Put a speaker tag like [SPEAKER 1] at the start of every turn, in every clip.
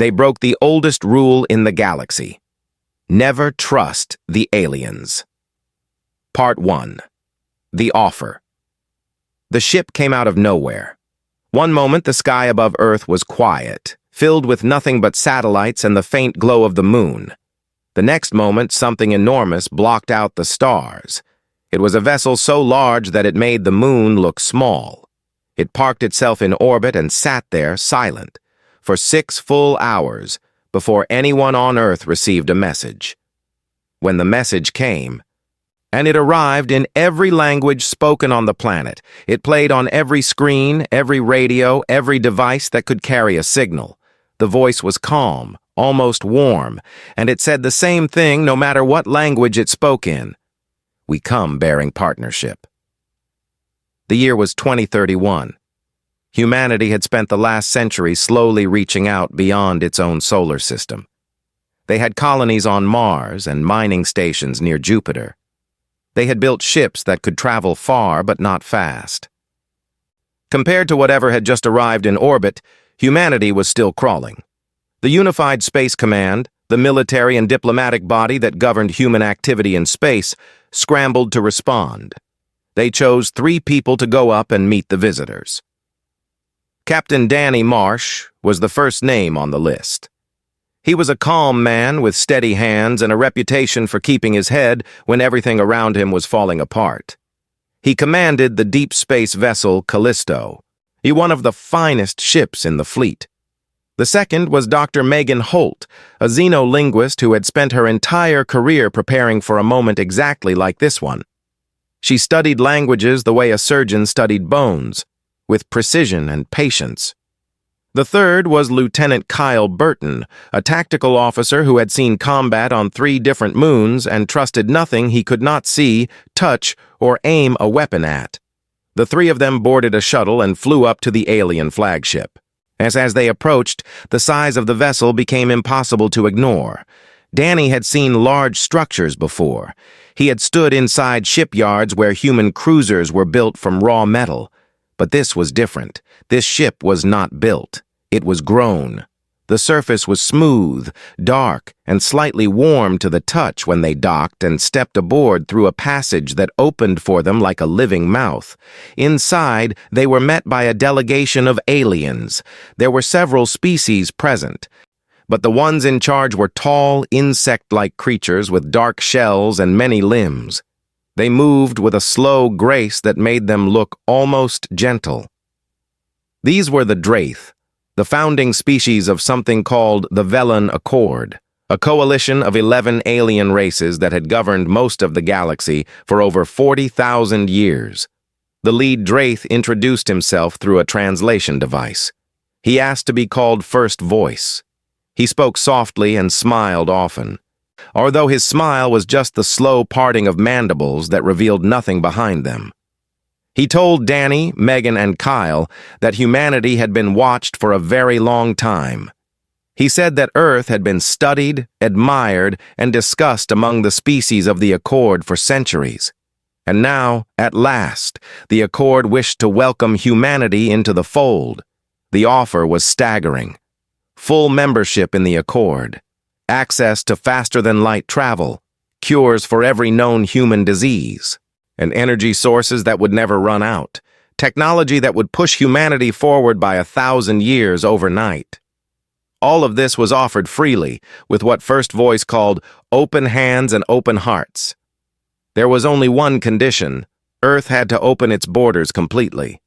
[SPEAKER 1] They broke the oldest rule in the galaxy. Never trust the aliens. Part 1. The Offer. The ship came out of nowhere. One moment the sky above Earth was quiet, filled with nothing but satellites and the faint glow of the moon. The next moment something enormous blocked out the stars. It was a vessel so large that it made the moon look small. It parked itself in orbit and sat there, silent, for 6 full hours before anyone on Earth received a message. When the message came, and it arrived in every language spoken on the planet, it played on every screen, every radio, every device that could carry a signal. The voice was calm, almost warm, and it said the same thing no matter what language it spoke in. We come bearing partnership. The year was 2031. Humanity had spent the last century slowly reaching out beyond its own solar system. They had colonies on Mars and mining stations near Jupiter. They had built ships that could travel far but not fast. Compared to whatever had just arrived in orbit, humanity was still crawling. The Unified Space Command, the military and diplomatic body that governed human activity in space, scrambled to respond. They chose 3 people to go up and meet the visitors. Captain Danny Marsh was the first name on the list. He was a calm man with steady hands and a reputation for keeping his head when everything around him was falling apart. He commanded the deep space vessel Callisto, one of the finest ships in the fleet. The second was Dr. Megan Holt, a xenolinguist who had spent her entire career preparing for a moment exactly like this one. She studied languages the way a surgeon studied bones, with precision and patience. The third was Lieutenant Kyle Burton, a tactical officer who had seen combat on 3 different moons and trusted nothing he could not see, touch, or aim a weapon at. The 3 of them boarded a shuttle and flew up to the alien flagship. As they approached, the size of the vessel became impossible to ignore. Danny had seen large structures before. He had stood inside shipyards where human cruisers were built from raw metal. But this was different. This ship was not built. It was grown. The surface was smooth, dark, and slightly warm to the touch when they docked and stepped aboard through a passage that opened for them like a living mouth. Inside, they were met by a delegation of aliens. There were several species present, but the ones in charge were tall, insect-like creatures with dark shells and many limbs. They moved with a slow grace that made them look almost gentle. These were the Draith, the founding species of something called the Velan Accord, a coalition of 11 alien races that had governed most of the galaxy for over 40,000 years. The lead Draith introduced himself through a translation device. He asked to be called First Voice. He spoke softly and smiled often, although his smile was just the slow parting of mandibles that revealed nothing behind them. He told Danny, Megan, and Kyle that humanity had been watched for a very long time. He said that Earth had been studied, admired, and discussed among the species of the Accord for centuries. And now, at last, the Accord wished to welcome humanity into the fold. The offer was staggering. Full membership in the Accord, access to faster-than-light travel, cures for every known human disease, and energy sources that would never run out, technology that would push humanity forward by 1,000 years overnight. All of this was offered freely, with what First Voice called open hands and open hearts. There was only one condition: Earth had to open its borders completely.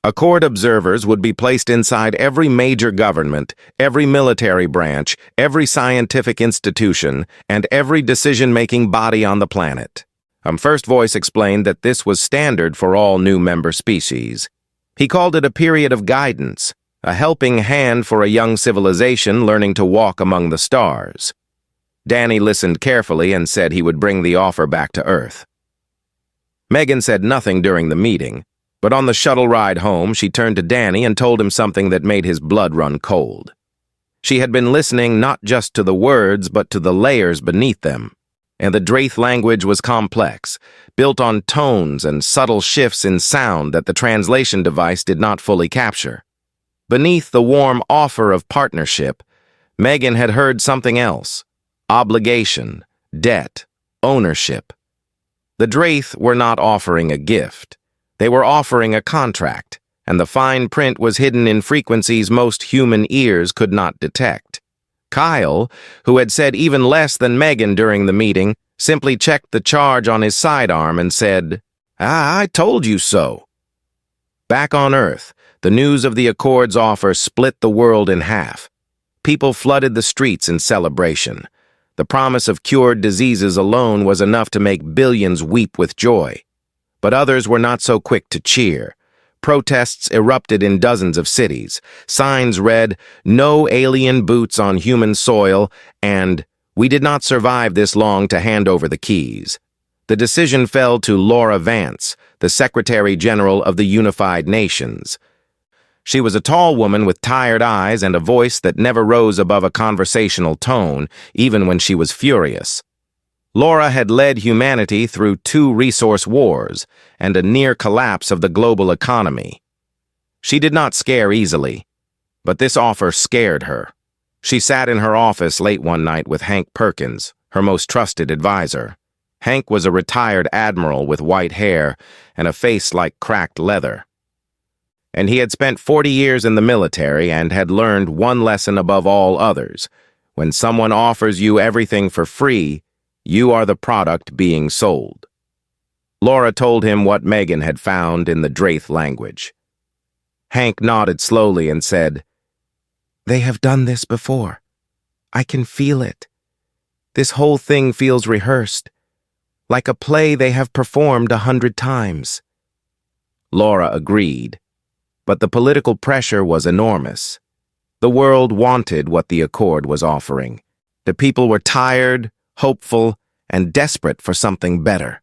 [SPEAKER 1] Accord observers would be placed inside every major government, every military branch, every scientific institution, and every decision-making body on the planet. First Voice explained that this was standard for all new member species. He called it a period of guidance, a helping hand for a young civilization learning to walk among the stars. Danny listened carefully and said he would bring the offer back to Earth. Megan said nothing during the meeting, but on the shuttle ride home, she turned to Danny and told him something that made his blood run cold. She had been listening not just to the words, but to the layers beneath them. And the Draith language was complex, built on tones and subtle shifts in sound that the translation device did not fully capture. Beneath the warm offer of partnership, Megan had heard something else: obligation, debt, ownership. The Draith were not offering a gift. They were offering a contract, and the fine print was hidden in frequencies most human ears could not detect. Kyle, who had said even less than Megan during the meeting, simply checked the charge on his sidearm and said, I told you so." Back on Earth, the news of the Accord's offer split the world in half. People flooded the streets in celebration. The promise of cured diseases alone was enough to make billions weep with joy. But others were not so quick to cheer. Protests erupted in dozens of cities. Signs read, "No alien boots on human soil," and "We did not survive this long to hand over the keys." The decision fell to Laura Vance, the Secretary General of the Unified Nations. She was a tall woman with tired eyes and a voice that never rose above a conversational tone, even when she was furious. Laura had led humanity through 2 resource wars and a near collapse of the global economy. She did not scare easily, but this offer scared her. She sat in her office late one night with Hank Perkins, her most trusted advisor. Hank was a retired admiral with white hair and a face like cracked leather. And he had spent 40 years in the military and had learned one lesson above all others. When someone offers you everything for free, you are the product being sold. Laura told him what Megan had found in the Draith language. Hank nodded slowly and said, "They have done this before. I can feel it. This whole thing feels rehearsed, like a play they have performed 100 times." Laura agreed, but the political pressure was enormous. The world wanted what the Accord was offering. The people were tired, hopeful, and desperate for something better.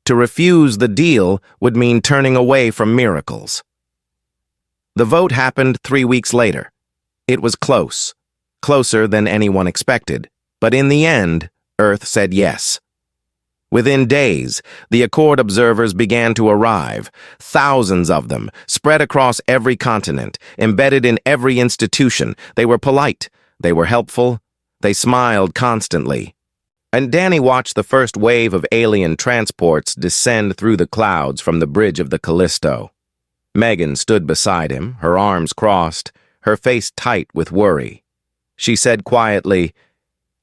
[SPEAKER 1] To refuse the deal would mean turning away from miracles. The vote happened 3 weeks later. It was close, closer than anyone expected, but in the end, Earth said yes. Within days, the Accord observers began to arrive, thousands of them, spread across every continent, embedded in every institution. They were polite, they were helpful, they smiled constantly. And Danny watched the first wave of alien transports descend through the clouds from the bridge of the Callisto. Megan stood beside him, her arms crossed, her face tight with worry. She said quietly,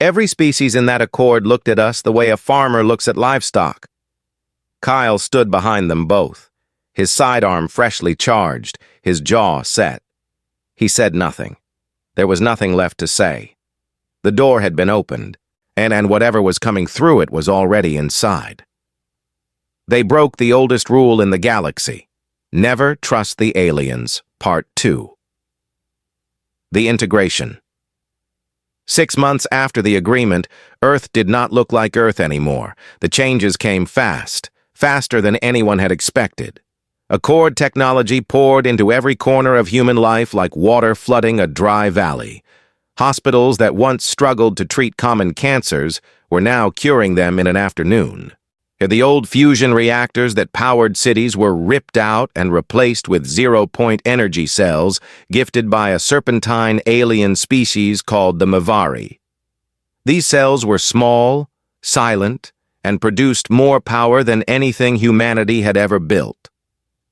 [SPEAKER 1] "Every species in that Accord looked at us the way a farmer looks at livestock." Kyle stood behind them both, his sidearm freshly charged, his jaw set. He said nothing. There was nothing left to say. The door had been opened, and whatever was coming through it was already inside. They broke the oldest rule in the galaxy: never trust the aliens, Part 2. The integration. 6 months after the agreement, Earth did not look like Earth anymore. The changes came fast, faster than anyone had expected. Accord technology poured into every corner of human life like water flooding a dry valley. Hospitals that once struggled to treat common cancers were now curing them in an afternoon. The old fusion reactors that powered cities were ripped out and replaced with zero-point energy cells gifted by a serpentine alien species called the Mavari. These cells were small, silent, and produced more power than anything humanity had ever built.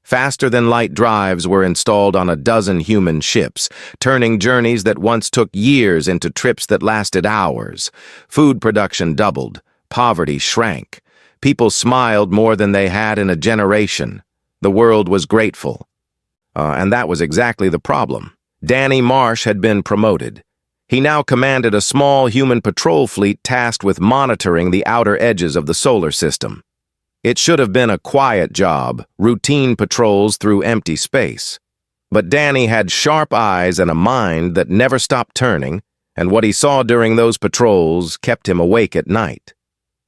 [SPEAKER 1] Faster-than-light drives were installed on a dozen human ships, turning journeys that once took years into trips that lasted hours. Food production doubled, poverty shrank. People smiled more than they had in a generation. The world was grateful. And that was exactly the problem. Danny Marsh had been promoted. He now commanded a small human patrol fleet tasked with monitoring the outer edges of the solar system. It should have been a quiet job, routine patrols through empty space. But Danny had sharp eyes and a mind that never stopped turning, and what he saw during those patrols kept him awake at night.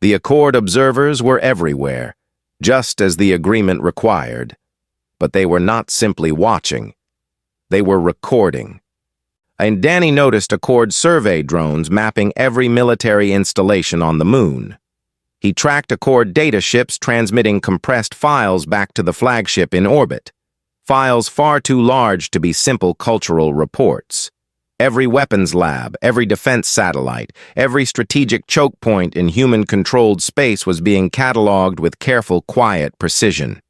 [SPEAKER 1] The Accord observers were everywhere, just as the agreement required. But they were not simply watching. They were recording. And Danny noticed Accord survey drones mapping every military installation on the moon. He tracked Accord data ships transmitting compressed files back to the flagship in orbit. Files far too large to be simple cultural reports. Every weapons lab, every defense satellite, every strategic choke point in human-controlled space was being cataloged with careful, quiet precision.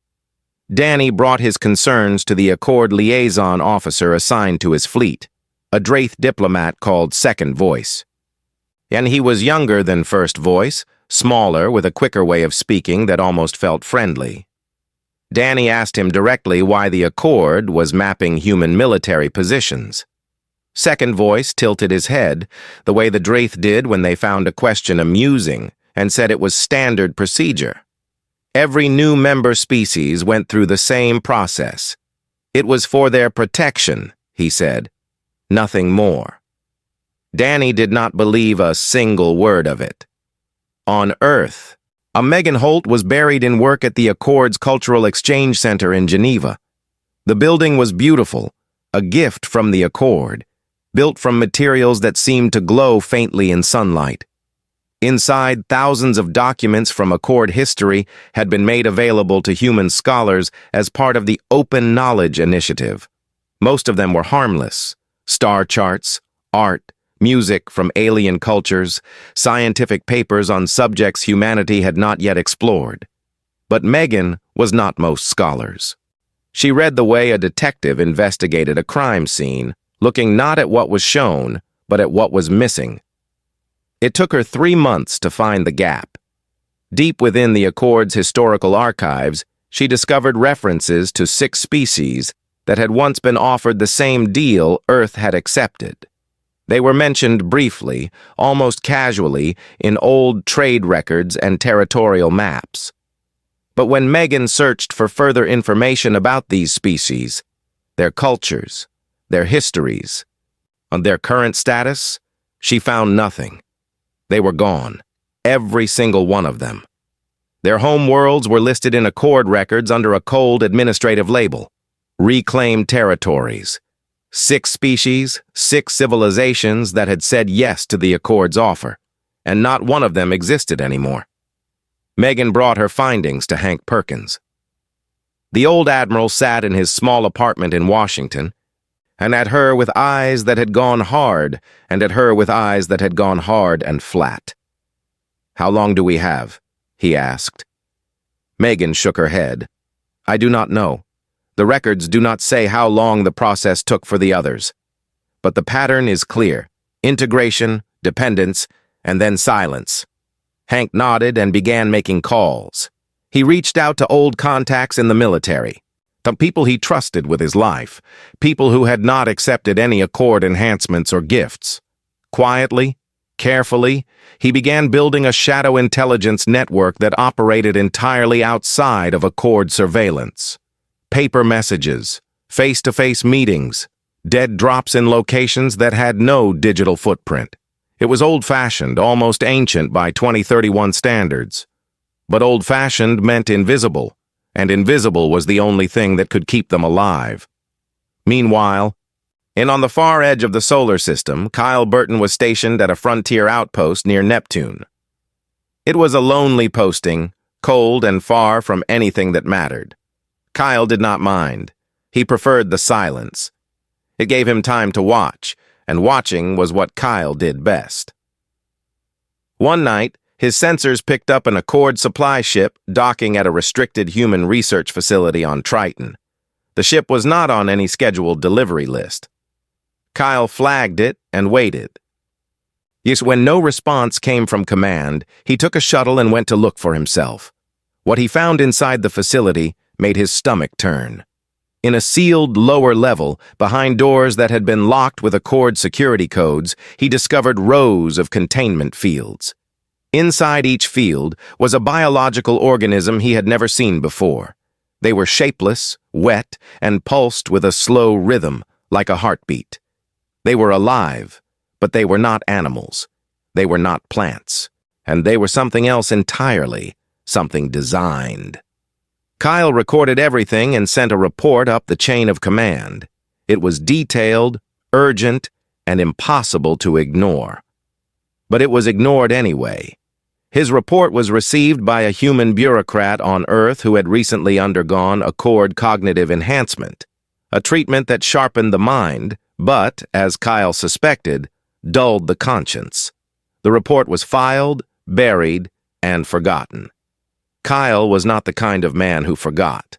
[SPEAKER 1] Danny brought his concerns to the Accord liaison officer assigned to his fleet, a Draith diplomat called Second Voice. And he was younger than First Voice, smaller, with a quicker way of speaking that almost felt friendly. Danny asked him directly why the Accord was mapping human military positions. Second Voice tilted his head, the way the Draith did when they found a question amusing, and said it was standard procedure. Every new member species went through the same process. It was for their protection, he said. Nothing more. Danny did not believe a single word of it. On Earth, a Megan Holt was buried in work at the Accord's Cultural Exchange Center in Geneva. The building was beautiful, a gift from the Accord, built from materials that seemed to glow faintly in sunlight. Inside, thousands of documents from Accord history had been made available to human scholars as part of the Open Knowledge Initiative. Most of them were harmless: star charts, art, music from alien cultures, scientific papers on subjects humanity had not yet explored. But Megan was not most scholars. She read the way a detective investigated a crime scene, looking not at what was shown, but at what was missing. It took her 3 months to find the gap. Deep within the Accord's historical archives, she discovered references to 6 species that had once been offered the same deal Earth had accepted. They were mentioned briefly, almost casually, in old trade records and territorial maps. But when Megan searched for further information about these species, their cultures, their histories, on their current status, she found nothing. They were gone, every single one of them. Their home worlds were listed in Accord records under a cold administrative label: reclaimed territories. 6 species, 6 civilizations that had said yes to the Accord's offer, and not one of them existed anymore. Megan brought her findings to Hank Perkins. The old admiral sat in his small apartment in Washington, and at her with eyes that had gone hard, and at her with eyes that had gone hard and flat. "How long do we have?" he asked. Megan shook her head. "I do not know. The records do not say how long the process took for the others. But the pattern is clear: integration, dependence, and then silence." Hank nodded and began making calls. He reached out to old contacts in the military, to people he trusted with his life, people who had not accepted any Accord enhancements or gifts. Quietly, carefully, he began building a shadow intelligence network that operated entirely outside of Accord surveillance. Paper messages, face-to-face meetings, dead drops in locations that had no digital footprint. It was old-fashioned, almost ancient by 2031 standards. But old-fashioned meant invisible, and invisible was the only thing that could keep them alive. Meanwhile, on the far edge of the solar system, Kyle Burton was stationed at a frontier outpost near Neptune. It was a lonely posting, cold and far from anything that mattered. Kyle did not mind. He preferred the silence. It gave him time to watch, and watching was what Kyle did best. One night, his sensors picked up an Accord supply ship docking at a restricted human research facility on Triton. The ship was not on any scheduled delivery list. Kyle flagged it and waited. Yes, when no response came from command, he took a shuttle and went to look for himself. What he found inside the facility made his stomach turn. In a sealed lower level, behind doors that had been locked with Accord security codes, he discovered rows of containment fields. Inside each field was a biological organism he had never seen before. They were shapeless, wet, and pulsed with a slow rhythm, like a heartbeat. They were alive, but they were not animals. They were not plants. And they were something else entirely, something designed. Kyle recorded everything and sent a report up the chain of command. It was detailed, urgent, and impossible to ignore. But it was ignored anyway. His report was received by a human bureaucrat on Earth who had recently undergone Accord cognitive enhancement, a treatment that sharpened the mind but, as Kyle suspected, dulled the conscience. The report was filed, buried, and forgotten. Kyle was not the kind of man who forgot.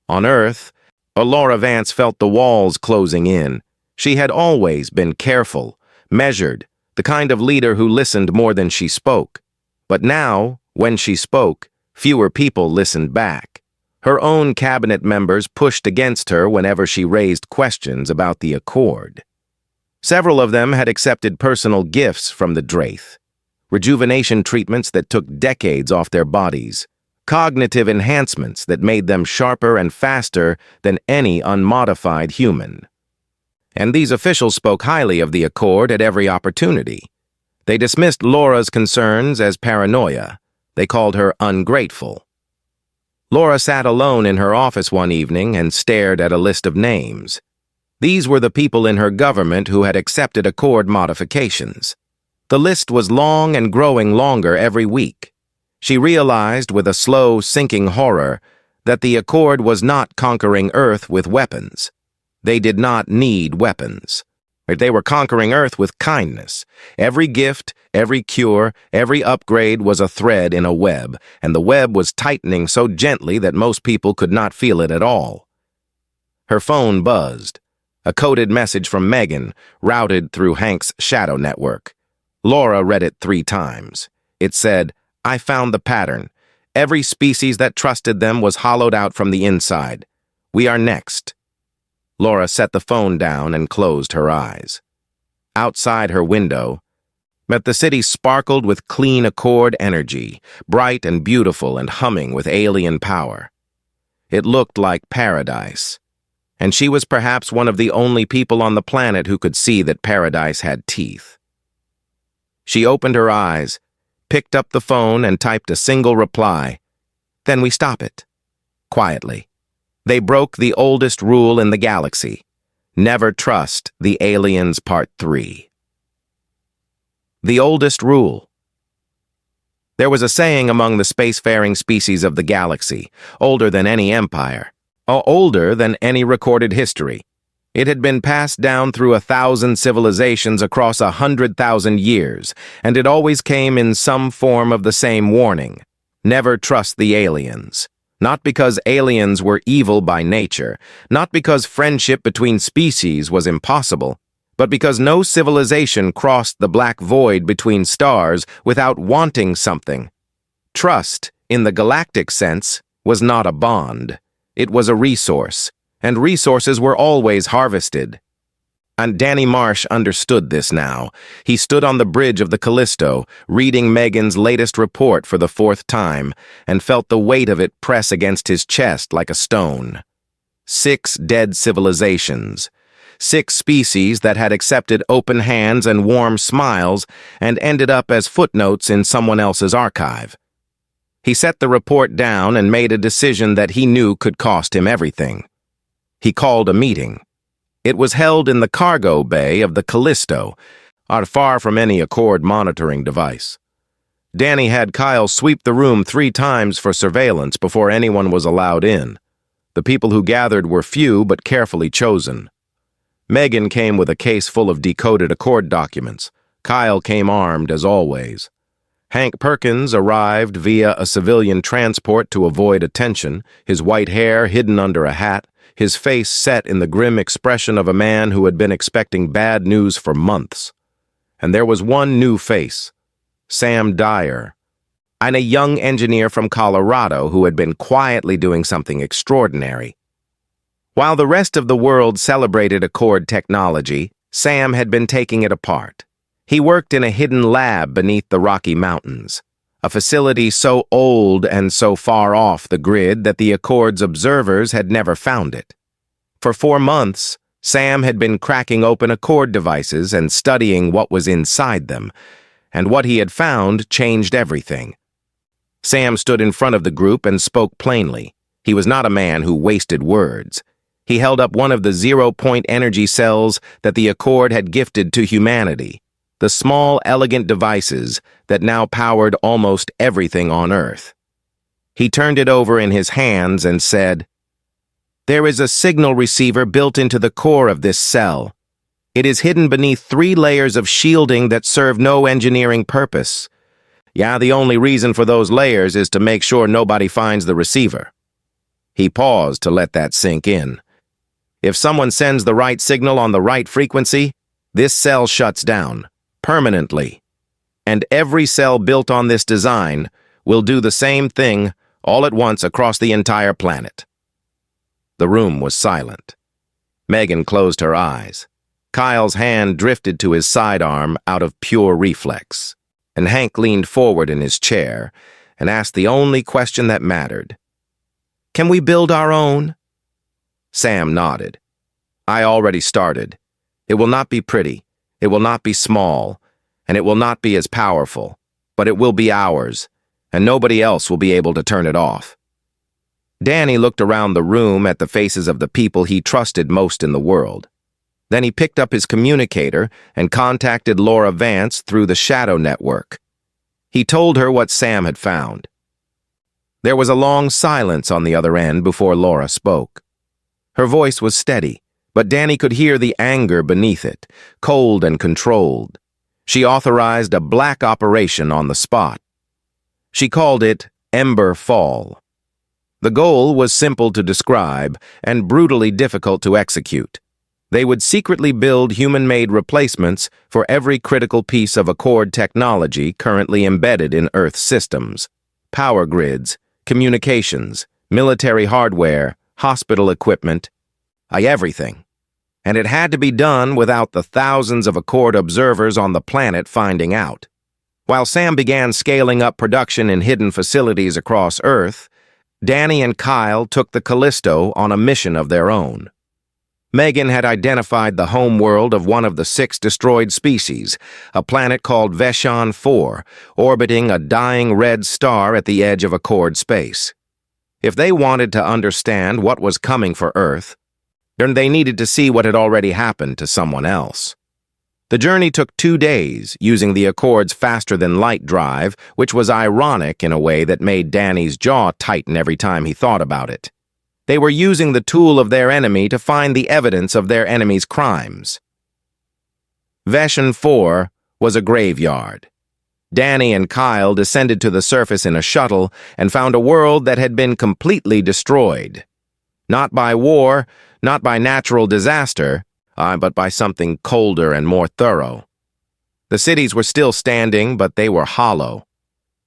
[SPEAKER 1] On Earth, Laura Vance felt the walls closing in. She had always been careful, measured, the kind of leader who listened more than she spoke. But now, when she spoke, fewer people listened back. Her own cabinet members pushed against her whenever she raised questions about the Accord. Several of them had accepted personal gifts from the Draith, rejuvenation treatments that took decades off their bodies, cognitive enhancements that made them sharper and faster than any unmodified human. And these officials spoke highly of the Accord at every opportunity. They dismissed Laura's concerns as paranoia. They called her ungrateful. Laura sat alone in her office one evening and stared at a list of names. These were the people in her government who had accepted Accord modifications. The list was long and growing longer every week. She realized with a slow, sinking horror that the Accord was not conquering Earth with weapons. They did not need weapons. They were conquering Earth with kindness. Every gift, every cure, every upgrade was a thread in a web, and the web was tightening so gently that most people could not feel it at all. Her phone buzzed. A coded message from Megan, routed through Hank's shadow network. Laura read it 3 times. It said, "I found the pattern. Every species that trusted them was hollowed out from the inside. We are next." Laura set the phone down and closed her eyes. Outside her window, the city sparkled with clean Accord energy, bright and beautiful and humming with alien power. It looked like paradise, and she was perhaps one of the only people on the planet who could see that paradise had teeth. She opened her eyes, picked up the phone and typed a single reply. "Then we stop it." Quietly. They broke the oldest rule in the galaxy. Never trust the aliens, Part 3. The oldest rule. There was a saying among the spacefaring species of the galaxy, older than any empire, older than any recorded history. It had been passed down through 1,000 civilizations across 100,000 years, and it always came in some form of the same warning. Never trust the aliens. Not because aliens were evil by nature, not because friendship between species was impossible, but because no civilization crossed the black void between stars without wanting something. Trust, in the galactic sense, was not a bond. It was a resource, and resources were always harvested. And Danny Marsh understood this now. He stood on the bridge of the Callisto, reading Megan's latest report for the 4th time, and felt the weight of it press against his chest like a stone. 6 dead civilizations. 6 species that had accepted open hands and warm smiles and ended up as footnotes in someone else's archive. He set the report down and made a decision that he knew could cost him everything. He called a meeting. It was held in the cargo bay of the Callisto, far from any Accord monitoring device. Danny had Kyle sweep the room 3 times for surveillance before anyone was allowed in. The people who gathered were few but carefully chosen. Megan came with a case full of decoded Accord documents. Kyle came armed as always. Hank Perkins arrived via a civilian transport to avoid attention, his white hair hidden under a hat, his face set in the grim expression of a man who had been expecting bad news for months. And there was one new face, Sam Dyer, and a young engineer from Colorado who had been quietly doing something extraordinary. While the rest of the world celebrated Accord technology, Sam had been taking it apart. He worked in a hidden lab beneath the Rocky Mountains, a facility so old and so far off the grid that the Accord's observers had never found it. For 4 months, Sam had been cracking open Accord devices and studying what was inside them, and what he had found changed everything. Sam stood in front of the group and spoke plainly. He was not a man who wasted words. He held up one of the 0-point energy cells that the Accord had gifted to humanity, the small, elegant devices that now powered almost everything on Earth. He turned it over in his hands and said, "There is a signal receiver built into the core of this cell. It is hidden beneath 3 layers of shielding that serve no engineering purpose. Yeah, the only reason for those layers is to make sure nobody finds the receiver. He paused to let that sink in. If someone sends the right signal on the right frequency, this cell shuts down, permanently. And every cell built on this design will do the same thing all at once across the entire planet. The room was silent. Megan closed her eyes. Kyle's hand drifted to his sidearm out of pure reflex, and Hank leaned forward in his chair and asked the only question that mattered. "Can we build our own?" Sam nodded. "I already started. It will not be pretty, it will not be small, and it will not be as powerful, but it will be ours, and nobody else will be able to turn it off." Danny looked around the room at the faces of the people he trusted most in the world. Then he picked up his communicator and contacted Laura Vance through the Shadow Network. He told her what Sam had found. There was a long silence on the other end before Laura spoke. Her voice was steady, but Danny could hear the anger beneath it, cold and controlled. She authorized a black operation on the spot. She called it Emberfall. The goal was simple to describe and brutally difficult to execute. They would secretly build human-made replacements for every critical piece of Accord technology currently embedded in Earth systems: power grids, communications, military hardware, hospital equipment, everything. And it had to be done without the thousands of Accord observers on the planet finding out. While Sam began scaling up production in hidden facilities across Earth, Danny and Kyle took the Callisto on a mission of their own. Megan had identified the home world of one of the 6 destroyed species, a planet called Veshon 4, orbiting a dying red star at the edge of Accord space. If they wanted to understand what was coming for Earth, then they needed to see what had already happened to someone else. The journey took 2 days, using the Accord's faster-than-light drive, which was ironic in a way that made Danny's jaw tighten every time he thought about it. They were using the tool of their enemy to find the evidence of their enemy's crimes. Veshon 4 was a graveyard. Danny and Kyle descended to the surface in a shuttle and found a world that had been completely destroyed. Not by war, not by natural disaster, but by something colder and more thorough. The cities were still standing, but they were hollow.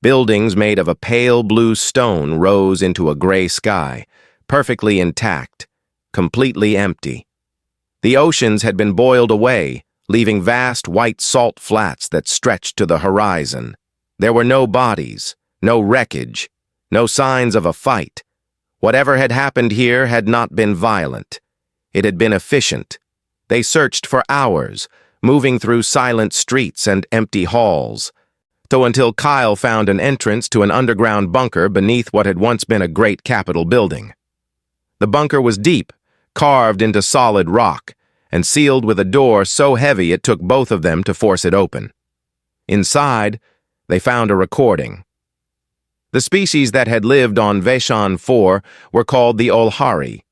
[SPEAKER 1] Buildings made of a pale blue stone rose into a gray sky, perfectly intact, completely empty. The oceans had been boiled away, leaving vast white salt flats that stretched to the horizon. There were no bodies, no wreckage, no signs of a fight. Whatever had happened here had not been violent. It had been efficient. They searched for hours, moving through silent streets and empty halls, until Kyle found an entrance to an underground bunker beneath what had once been a great Capitol building. The bunker was deep, carved into solid rock, and sealed with a door so heavy it took both of them to force it open. Inside, they found a recording. The species that had lived on Veshon 4 were called the Olhari.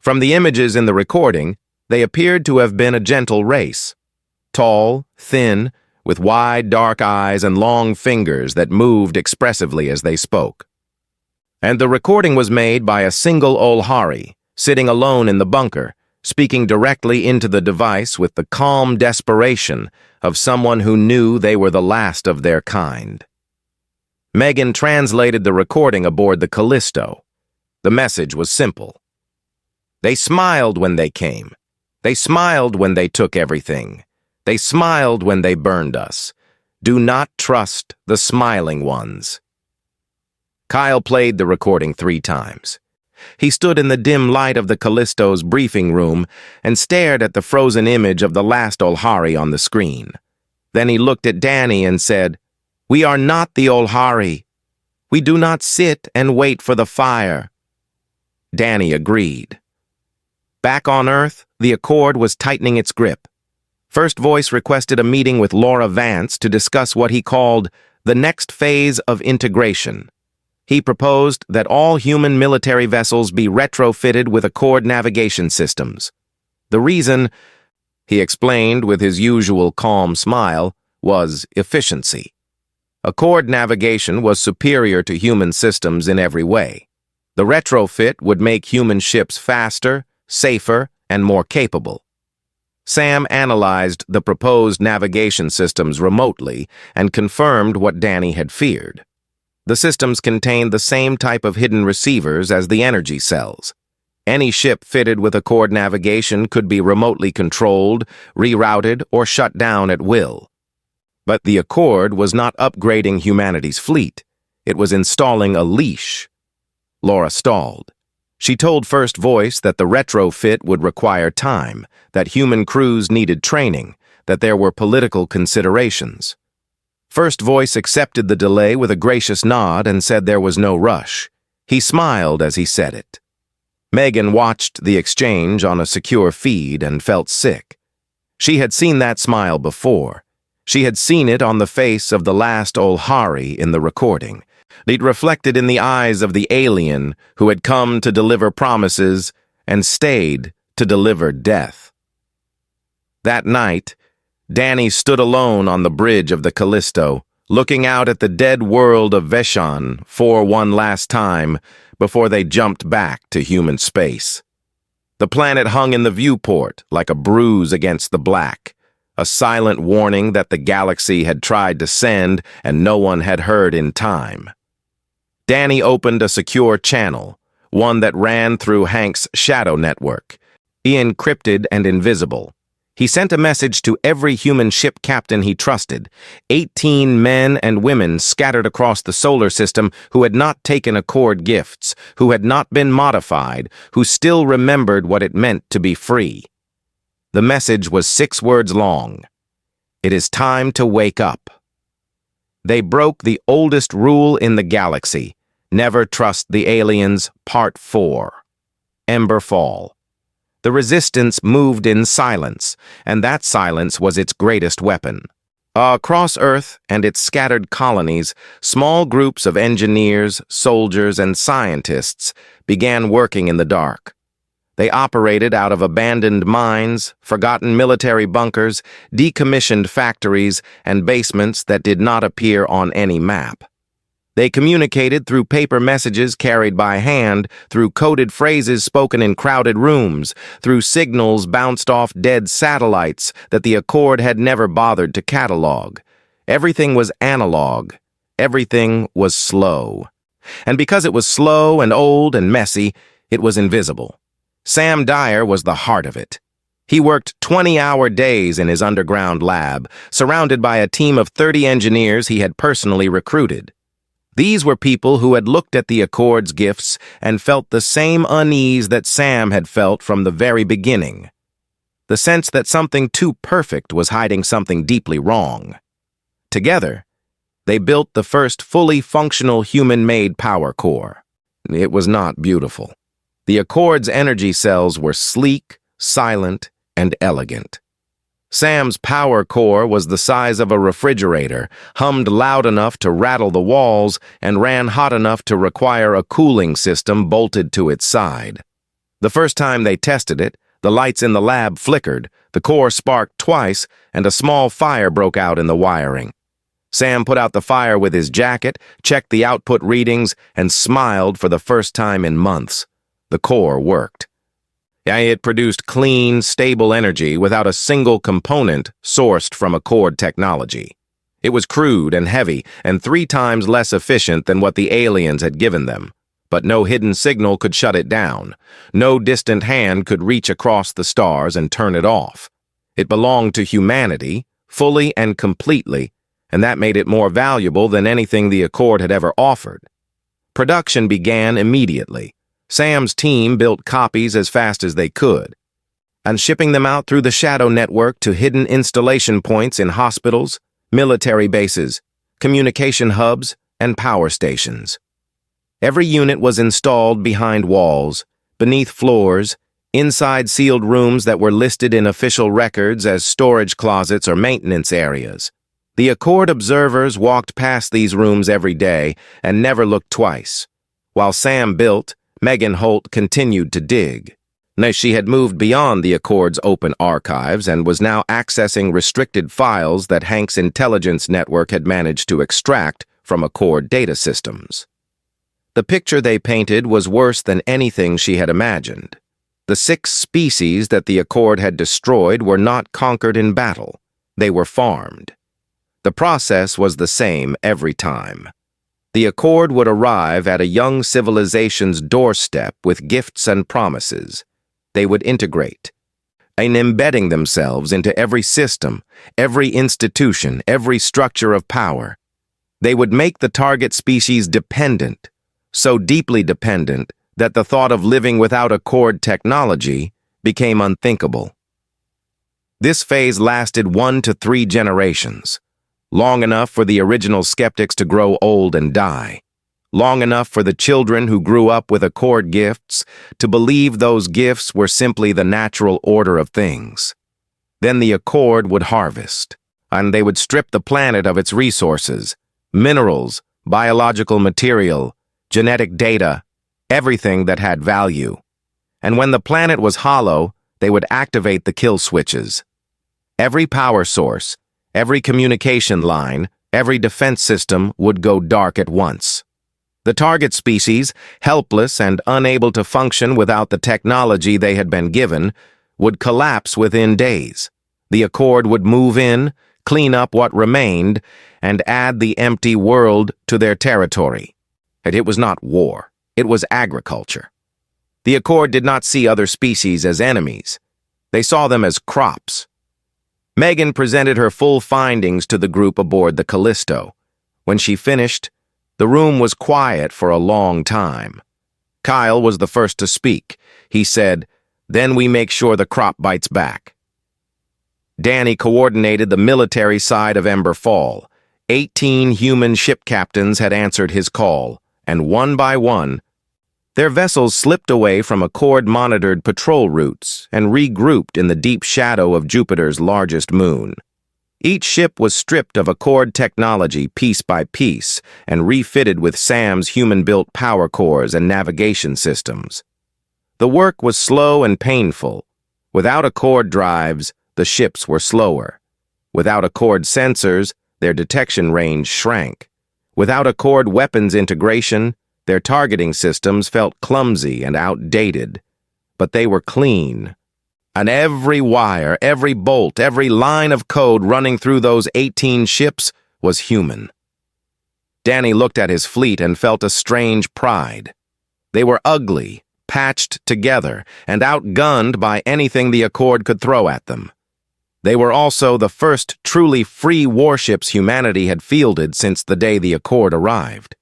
[SPEAKER 1] From the images in the recording, they appeared to have been a gentle race. Tall, thin, with wide, dark eyes and long fingers that moved expressively as they spoke. And the recording was made by a single Olhari, sitting alone in the bunker, speaking directly into the device with the calm desperation of someone who knew they were the last of their kind. Megan translated the recording aboard the Callisto. The message was simple. They smiled when they came. They smiled when they took everything. They smiled when they burned us. Do not trust the smiling ones. Kyle played the recording 3 times. He stood in the dim light of the Callisto's briefing room and stared at the frozen image of the last Olhari on the screen. Then he looked at Danny and said, "We are not the Olhari. We do not sit and wait for the fire." Danny agreed. Back on Earth, the Accord was tightening its grip. First Voice requested a meeting with Laura Vance to discuss what he called the next phase of integration. He proposed that all human military vessels be retrofitted with Accord navigation systems. The reason, he explained with his usual calm smile, was efficiency. Accord navigation was superior to human systems in every way. The retrofit would make human ships faster, safer, and more capable. Sam analyzed the proposed navigation systems remotely and confirmed what Danny had feared. The systems contained the same type of hidden receivers as the energy cells. Any ship fitted with Accord navigation could be remotely controlled, rerouted, or shut down at will. But the Accord was not upgrading humanity's fleet. It was installing a leash. Laura stalled. She told First Voice that the retrofit would require time, that human crews needed training, that there were political considerations. First Voice accepted the delay with a gracious nod and said there was no rush. He smiled as he said it. Megan watched the exchange on a secure feed and felt sick. She had seen that smile before. She had seen it on the face of the last Olhari in the recording. It reflected in the eyes of the alien who had come to deliver promises and stayed to deliver death. That night, Danny stood alone on the bridge of the Callisto, looking out at the dead world of Veshan for one last time before they jumped back to human space. The planet hung in the viewport like a bruise against the black, a silent warning that the galaxy had tried to send and no one had heard in time. Danny opened a secure channel, one that ran through Hank's shadow network, encrypted and invisible. He sent a message to every human ship captain he trusted, 18 men and women scattered across the solar system who had not taken Accord gifts, who had not been modified, who still remembered what it meant to be free. The message was 6 words long. It is time to wake up. They broke the oldest rule in the galaxy. Never Trust the Aliens, Part 4. Emberfall. The Resistance moved in silence, and that silence was its greatest weapon. Across Earth and its scattered colonies, small groups of engineers, soldiers, and scientists began working in the dark. They operated out of abandoned mines, forgotten military bunkers, decommissioned factories, and basements that did not appear on any map. They communicated through paper messages carried by hand, through coded phrases spoken in crowded rooms, through signals bounced off dead satellites that the Accord had never bothered to catalog. Everything was analog. Everything was slow. And because it was slow and old and messy, it was invisible. Sam Dyer was the heart of it. He worked 20-hour days in his underground lab, surrounded by a team of 30 engineers he had personally recruited. These were people who had looked at the Accord's gifts and felt the same unease that Sam had felt from the very beginning. The sense that something too perfect was hiding something deeply wrong. Together, they built the first fully functional human-made power core. It was not beautiful. The Accord's energy cells were sleek, silent, and elegant. Sam's power core was the size of a refrigerator, hummed loud enough to rattle the walls, and ran hot enough to require a cooling system bolted to its side. The first time they tested it, the lights in the lab flickered, the core sparked twice, and a small fire broke out in the wiring. Sam put out the fire with his jacket, checked the output readings, and smiled for the first time in months. The core worked. It produced clean, stable energy without a single component sourced from Accord technology. It was crude and heavy and 3 times less efficient than what the aliens had given them. But no hidden signal could shut it down. No distant hand could reach across the stars and turn it off. It belonged to humanity, fully and completely, and that made it more valuable than anything the Accord had ever offered. Production began immediately. Sam's team built copies as fast as they could, and shipping them out through the shadow network to hidden installation points in hospitals, military bases, communication hubs, and power stations. Every unit was installed behind walls, beneath floors, inside sealed rooms that were listed in official records as storage closets or maintenance areas. The Accord observers walked past these rooms every day and never looked twice. While Sam built, Megan Holt continued to dig. Now, she had moved beyond the Accord's open archives and was now accessing restricted files that Hank's intelligence network had managed to extract from Accord data systems. The picture they painted was worse than anything she had imagined. The 6 species that the Accord had destroyed were not conquered in battle. They were farmed. The process was the same every time. The Accord would arrive at a young civilization's doorstep with gifts and promises. They would integrate, and embedding themselves into every system, every institution, every structure of power. They would make the target species dependent, so deeply dependent that the thought of living without Accord technology became unthinkable. This phase lasted 1 to 3 generations, long enough for the original skeptics to grow old and die. Long enough for the children who grew up with Accord gifts to believe those gifts were simply the natural order of things. Then the Accord would harvest, and they would strip the planet of its resources, minerals, biological material, genetic data, everything that had value. And when the planet was hollow, they would activate the kill switches. Every power source, every communication line, every defense system would go dark at once. The target species, helpless and unable to function without the technology they had been given, would collapse within days. The Accord would move in, clean up what remained, and add the empty world to their territory. And it was not war, it was agriculture. The Accord did not see other species as enemies. They saw them as crops. Megan presented her full findings to the group aboard the Callisto. When she finished, the room was quiet for a long time. Kyle was the first to speak. He said, "Then we make sure the crop bites back." Danny coordinated the military side of Emberfall. 18 human ship captains had answered his call, and one by one, their vessels slipped away from Accord-monitored patrol routes and regrouped in the deep shadow of Jupiter's largest moon. Each ship was stripped of Accord technology piece by piece and refitted with Sam's human-built power cores and navigation systems. The work was slow and painful. Without Accord drives, the ships were slower. Without Accord sensors, their detection range shrank. Without Accord weapons integration, their targeting systems felt clumsy and outdated. But they were clean. And every wire, every bolt, every line of code running through those 18 ships was human. Danny looked at his fleet and felt a strange pride. They were ugly, patched together, and outgunned by anything the Accord could throw at them. They were also the first truly free warships humanity had fielded since the day the Accord arrived.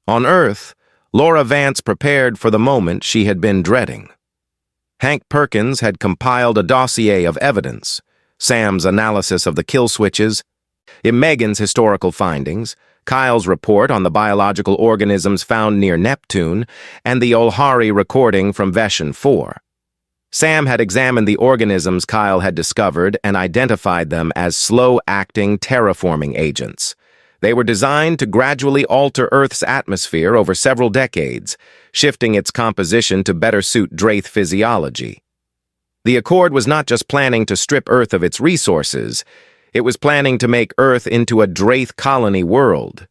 [SPEAKER 1] On Earth, Laura Vance prepared for the moment she had been dreading. Hank Perkins had compiled a dossier of evidence, Sam's analysis of the kill switches, Megan's historical findings, Kyle's report on the biological organisms found near Neptune, and the Olhari recording from Veshan 4. Sam had examined the organisms Kyle had discovered and identified them as slow-acting terraforming agents. They were designed to gradually alter Earth's atmosphere over several decades, shifting its composition to better suit Draith physiology. The Accord was not just planning to strip Earth of its resources, it was planning to make Earth into a Draith colony world.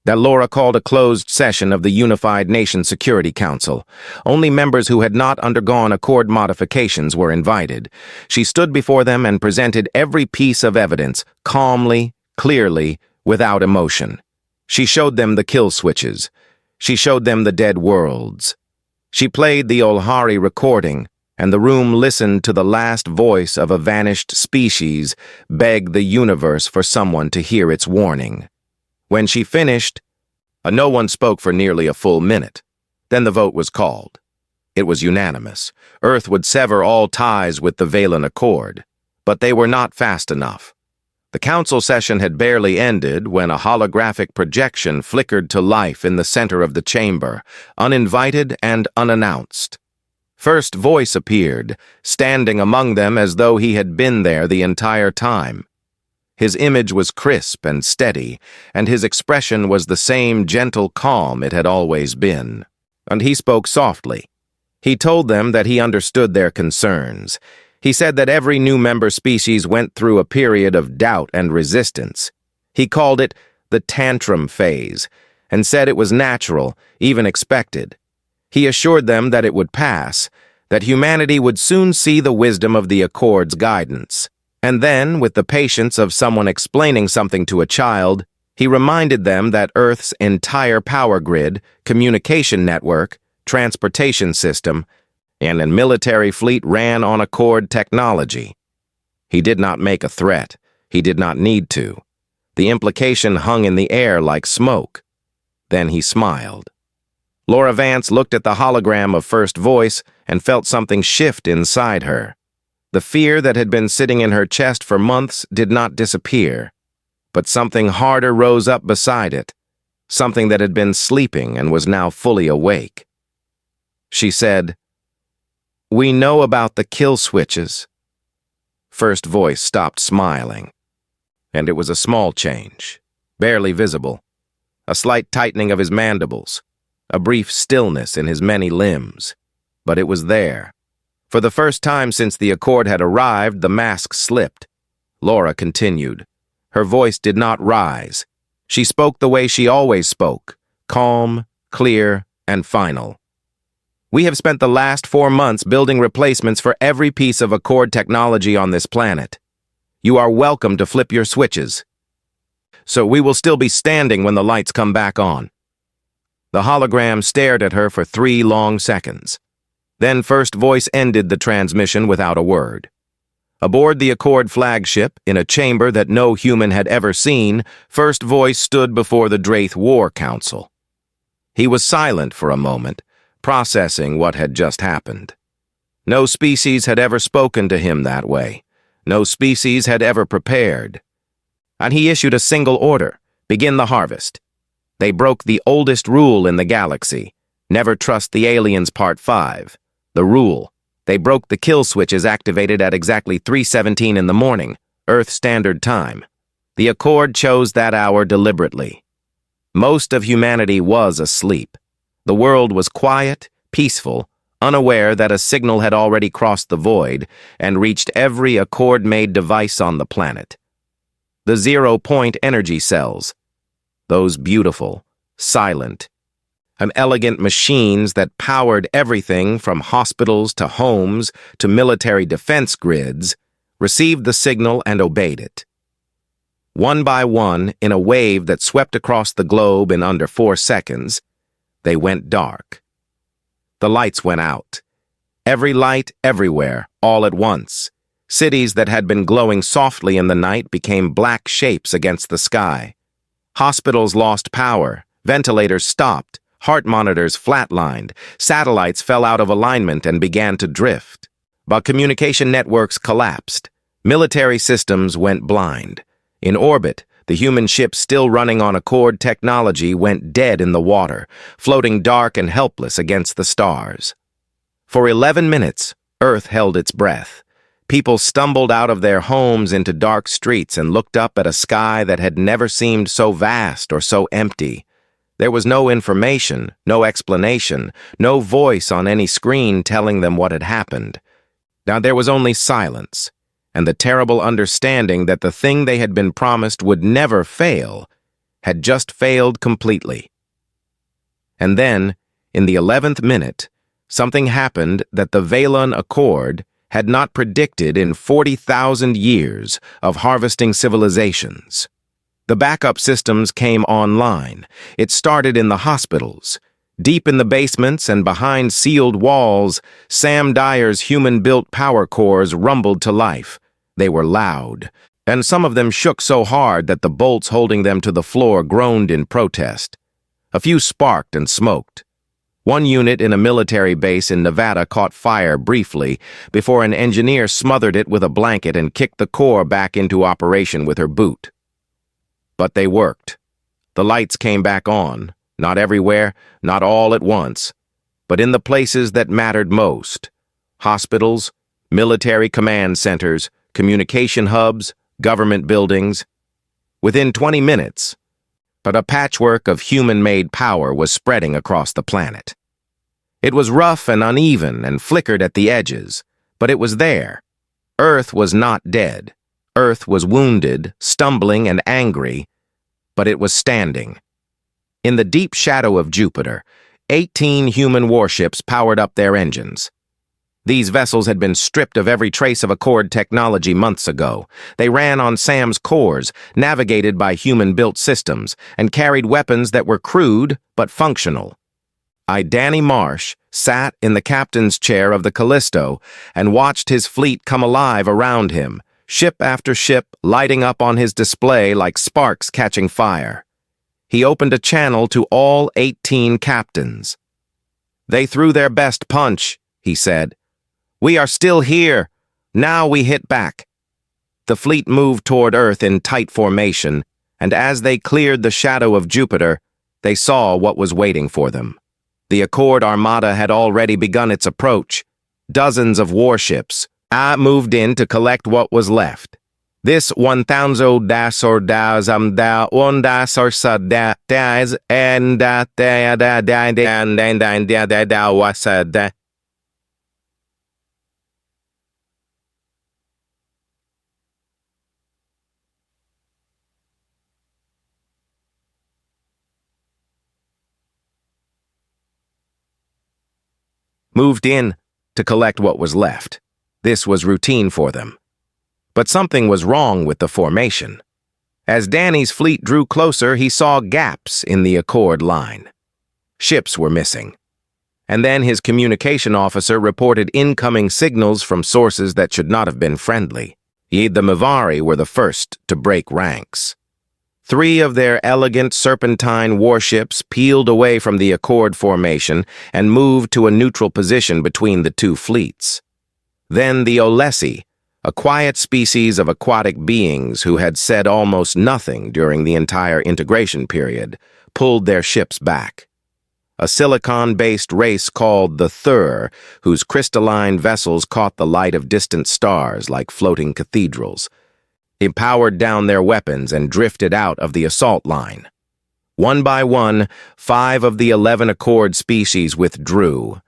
[SPEAKER 1] That Laura called a closed session of the Unified Nations Security Council. Only members who had not undergone Accord modifications were invited. She stood before them and presented every piece of evidence, calmly, clearly, without emotion. She showed them the kill switches. She showed them the dead worlds. She played the Olhari recording, and the room listened to the last voice of a vanished species beg the universe for someone to hear its warning. When she finished, no one spoke for nearly a full minute. Then the vote was called. It was unanimous. Earth would sever all ties with the Valen Accord. But they were not fast enough. The council session had barely ended when a holographic projection flickered to life in the center of the chamber, uninvited and unannounced. First Voice appeared, standing among them as though he had been there the entire time. His image was crisp and steady, and his expression was the same gentle calm it had always been. And he spoke softly. He told them that he understood their concerns. He said that every new member species went through a period of doubt and resistance. He called it the tantrum phase, and said it was natural, even expected. He assured them that it would pass, that humanity would soon see the wisdom of the Accord's guidance. And then, with the patience of someone explaining something to a child, he reminded them that Earth's entire power grid, communication network, transportation system, and a military fleet ran on Accord technology. He did not make a threat. He did not need to. The implication hung in the air like smoke. Then he smiled. Laura Vance looked at the hologram of First Voice and felt something shift inside her. The fear that had been sitting in her chest for months did not disappear, but something harder rose up beside it, something that had been sleeping and was now fully awake. She said, "We know about the kill switches." First Voice stopped smiling, and it was a small change, barely visible, a slight tightening of his mandibles, a brief stillness in his many limbs, but it was there. For the first time since the Accord had arrived, the mask slipped. Laura continued. Her voice did not rise. She spoke the way she always spoke, calm, clear, and final. "We have spent the last 4 months building replacements for every piece of Accord technology on this planet. You are welcome to flip your switches. So we will still be standing when the lights come back on." The hologram stared at her for 3 long seconds. Then First Voice ended the transmission without a word. Aboard the Accord flagship, in a chamber that no human had ever seen, First Voice stood before the Draith War Council. He was silent for a moment, processing what had just happened. No species had ever spoken to him that way. No species had ever prepared. And he issued a single order: begin the harvest. They broke the oldest rule in the galaxy: never trust the aliens. Part 5. The rule: they broke the kill switches activated at exactly 3:17 in the morning, Earth Standard Time. The Accord chose that hour deliberately. Most of humanity was asleep. The world was quiet, peaceful, unaware that a signal had already crossed the void and reached every Accord-made device on the planet. The zero-point energy cells, those beautiful, silent, and elegant machines that powered everything from hospitals to homes to military defense grids, received the signal and obeyed it. One by one, in a wave that swept across the globe in under 4 seconds, they went dark. The lights went out. Every light, everywhere, all at once. Cities that had been glowing softly in the night became black shapes against the sky. Hospitals lost power, ventilators stopped, heart monitors flatlined, satellites fell out of alignment and began to drift. But communication networks collapsed. Military systems went blind. In orbit, the human ships still running on Accord technology went dead in the water, floating dark and helpless against the stars. For 11 minutes, Earth held its breath. People stumbled out of their homes into dark streets and looked up at a sky that had never seemed so vast or so empty. There was no information, no explanation, no voice on any screen telling them what had happened. Now there was only silence, and the terrible understanding that the thing they had been promised would never fail had just failed completely. And then, in the 11th minute, something happened that the Valon Accord had not predicted in 40,000 years of harvesting civilizations. The backup systems came online. It started in the hospitals. Deep in the basements and behind sealed walls, Sam Dyer's human-built power cores rumbled to life. They were loud, and some of them shook so hard that the bolts holding them to the floor groaned in protest. A few sparked and smoked. One unit in a military base in Nevada caught fire briefly before an engineer smothered it with a blanket and kicked the core back into operation with her boot. But they worked. The lights came back on, not everywhere, not all at once, but in the places that mattered most: hospitals, military command centers, communication hubs, government buildings. Within 20 minutes, but a patchwork of human-made power was spreading across the planet. It was rough and uneven and flickered at the edges, but it was there. Earth was not dead. Earth was wounded, stumbling, and angry, but it was standing. In the deep shadow of Jupiter, 18 human warships powered up their engines. These vessels had been stripped of every trace of Accord technology months ago. They ran on Sam's cores, navigated by human-built systems, and carried weapons that were crude but functional. Danny Marsh sat in the captain's chair of the Callisto and watched his fleet come alive around him, ship after ship lighting up on his display like sparks catching fire. He opened a channel to all 18 captains. "They threw their best punch," he said. "We are still here. Now we hit back." The fleet moved toward Earth in tight formation, and as they cleared the shadow of Jupiter, they saw what was waiting for them. The Accord Armada had already begun its approach. Dozens of warships moved in to collect what was left. This 1,000 or moved in to collect what was left. This was routine for them. But something was wrong with the formation. As Danny's fleet drew closer, he saw gaps in the Accord line. Ships were missing. And then his communication officer reported incoming signals from sources that should not have been friendly. The Mivari were the first to break ranks. 3 of their elegant serpentine warships peeled away from the Accord formation and moved to a neutral position between the two fleets. Then the Olesi, a quiet species of aquatic beings who had said almost nothing during the entire integration period, pulled their ships back. A silicon-based race called the Thur, whose crystalline vessels caught the light of distant stars like floating cathedrals, powered down their weapons and drifted out of the assault line. One by one, 5 of the 11 Accord species withdrew.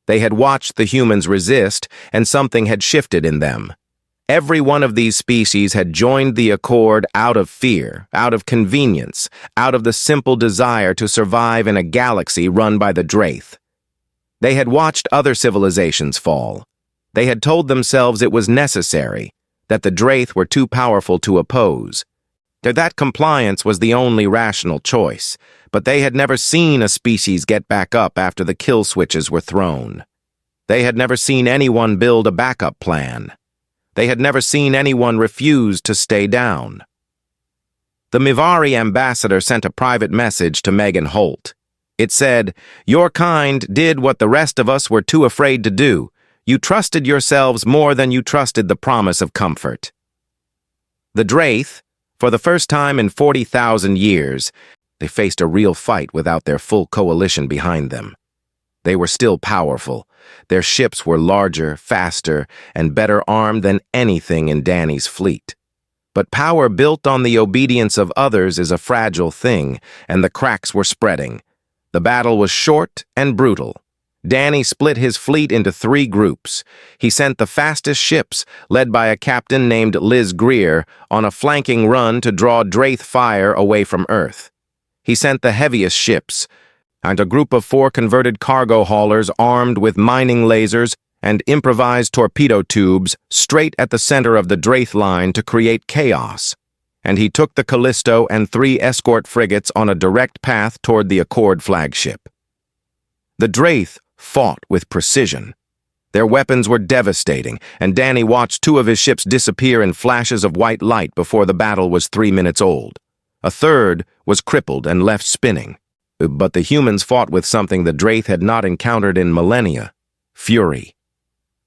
[SPEAKER 1] They had watched the humans resist, and something had shifted in them. Every one of these species had joined the Accord out of fear, out of convenience, out of the simple desire to survive in a galaxy run by the Draith. They had watched other civilizations fall. They had told themselves it was necessary, that the Draith were too powerful to oppose. That compliance was the only rational choice, but they had never seen a species get back up after the kill switches were thrown. They had never seen anyone build a backup plan. They had never seen anyone refuse to stay down. The Mivari ambassador sent a private message to Megan Holt. It said, "Your kind did what the rest of us were too afraid to do. You trusted yourselves more than you trusted the promise of comfort." The Draith, for the first time in 40,000 years, they faced a real fight without their full coalition behind them. They were still powerful. Their ships were larger, faster, and better armed than anything in Danny's fleet. But power built on the obedience of others is a fragile thing, and the cracks were spreading. The battle was short and brutal. Danny split his fleet into 3 groups. He sent the fastest ships, led by a captain named Liz Greer, on a flanking run to draw Draith fire away from Earth. He sent the heaviest ships, and a group of 4 converted cargo haulers armed with mining lasers and improvised torpedo tubes straight at the center of the Draith line to create chaos. And he took the Callisto and 3 escort frigates on a direct path toward the Accord flagship. The Draith fought with precision. Their weapons were devastating, and Danny watched 2 of his ships disappear in flashes of white light before the battle was 3 minutes old. A third was crippled and left spinning. But the humans fought with something the Draith had not encountered in millennia: fury.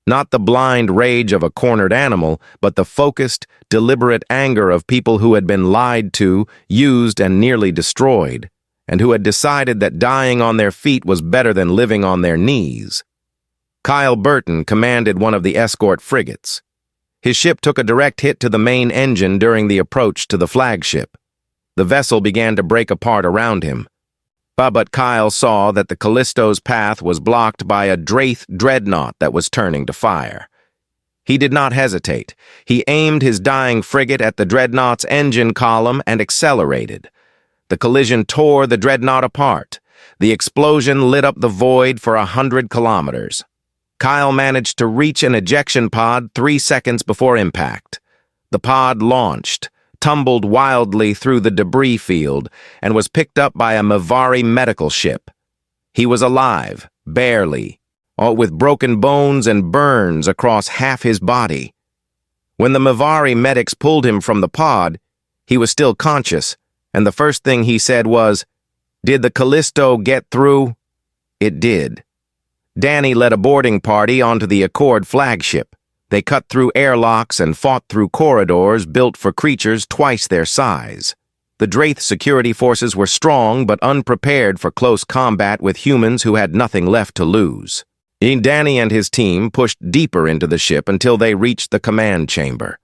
[SPEAKER 1] Not the blind rage of a cornered animal, but the focused, deliberate anger of people who had been lied to, used, and nearly destroyed, and who had decided that dying on their feet was better than living on their knees. Kyle Burton commanded one of the escort frigates. His ship took a direct hit to the main engine during the approach to the flagship. The vessel began to break apart around him. But Kyle saw that the Callisto's path was blocked by a Draith dreadnought that was turning to fire. He did not hesitate. He aimed his dying frigate at the dreadnought's engine column and accelerated. The collision tore the dreadnought apart. The explosion lit up the void for 100 kilometers. Kyle managed to reach an ejection pod 3 seconds before impact. The pod launched, tumbled wildly through the debris field, and was picked up by a Mavari medical ship. He was alive, barely, with broken bones and burns across half his body. When the Mavari medics pulled him from the pod, he was still conscious, and the first thing he said was, "Did the Callisto get through?" It did. Danny led a boarding party onto the Accord flagship. They cut through airlocks and fought through corridors built for creatures twice their size. The Draith security forces were strong but unprepared for close combat with humans who had nothing left to lose. Danny and his team pushed deeper into the ship until they reached the command chamber.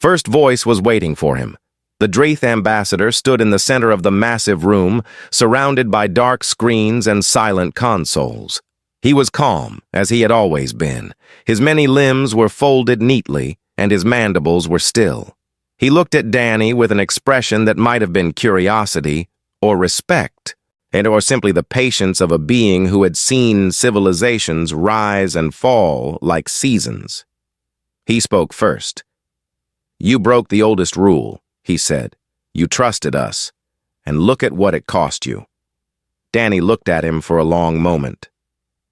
[SPEAKER 1] First Voice was waiting for him. The Draith ambassador stood in the center of the massive room, surrounded by dark screens and silent consoles. He was calm, as he had always been. His many limbs were folded neatly, and his mandibles were still. He looked at Danny with an expression that might have been curiosity, or respect, or simply the patience of a being who had seen civilizations rise and fall like seasons. He spoke first. "You broke the oldest rule," he said. "You trusted us, and look at what it cost you." Danny looked at him for a long moment.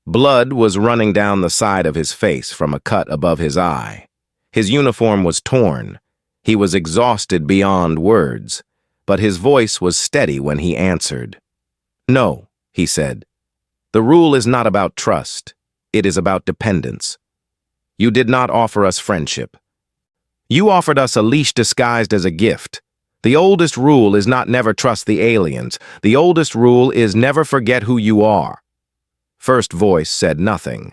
[SPEAKER 1] Blood was running down the side of his face from a cut above his eye. His uniform was torn. He was exhausted beyond words, but his voice was steady when he answered. "No," he said. "The rule is not about trust. It is about dependence. You did not offer us friendship. You offered us a leash disguised as a gift. The oldest rule is not never trust the aliens. The oldest rule is never forget who you are." First Voice said nothing.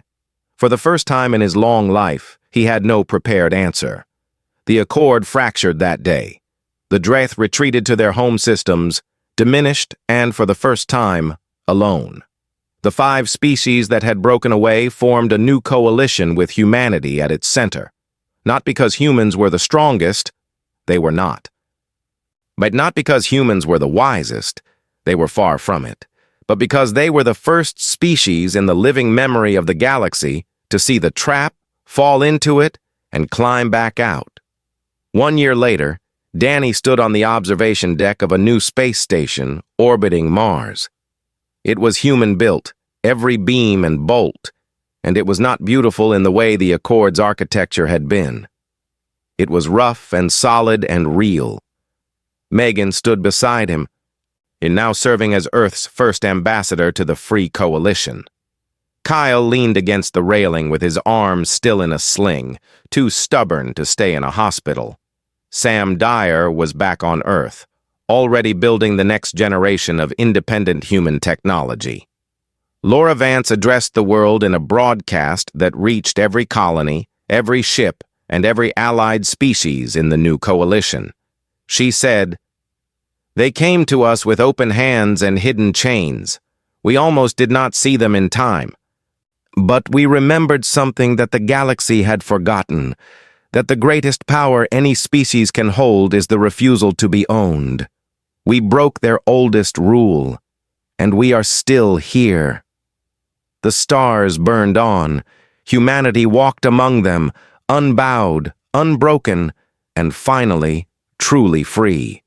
[SPEAKER 1] For the first time in his long life, he had no prepared answer. The Accord fractured that day. The Draith retreated to their home systems, diminished and, for the first time, alone. The 5 species that had broken away formed a new coalition with humanity at its center. Not because humans were the strongest, they were not. But not because humans were the wisest, they were far from it. But because they were the first species in the living memory of the galaxy to see the trap, fall into it, and climb back out. 1 year later, Danny stood on the observation deck of a new space station orbiting Mars. It was human-built, every beam and bolt, and it was not beautiful in the way the Accord's architecture had been. It was rough and solid and real. Megan stood beside him, now serving as Earth's first ambassador to the Free Coalition. Kyle leaned against the railing with his arms still in a sling, too stubborn to stay in a hospital. Sam Dyer was back on Earth, already building the next generation of independent human technology. Laura Vance addressed the world in a broadcast that reached every colony, every ship, and every allied species in the new coalition. She said, "They came to us with open hands and hidden chains. We almost did not see them in time. But we remembered something that the galaxy had forgotten, that the greatest power any species can hold is the refusal to be owned. We broke their oldest rule, and we are still here." The stars burned on. Humanity walked among them, unbowed, unbroken, and finally, truly free.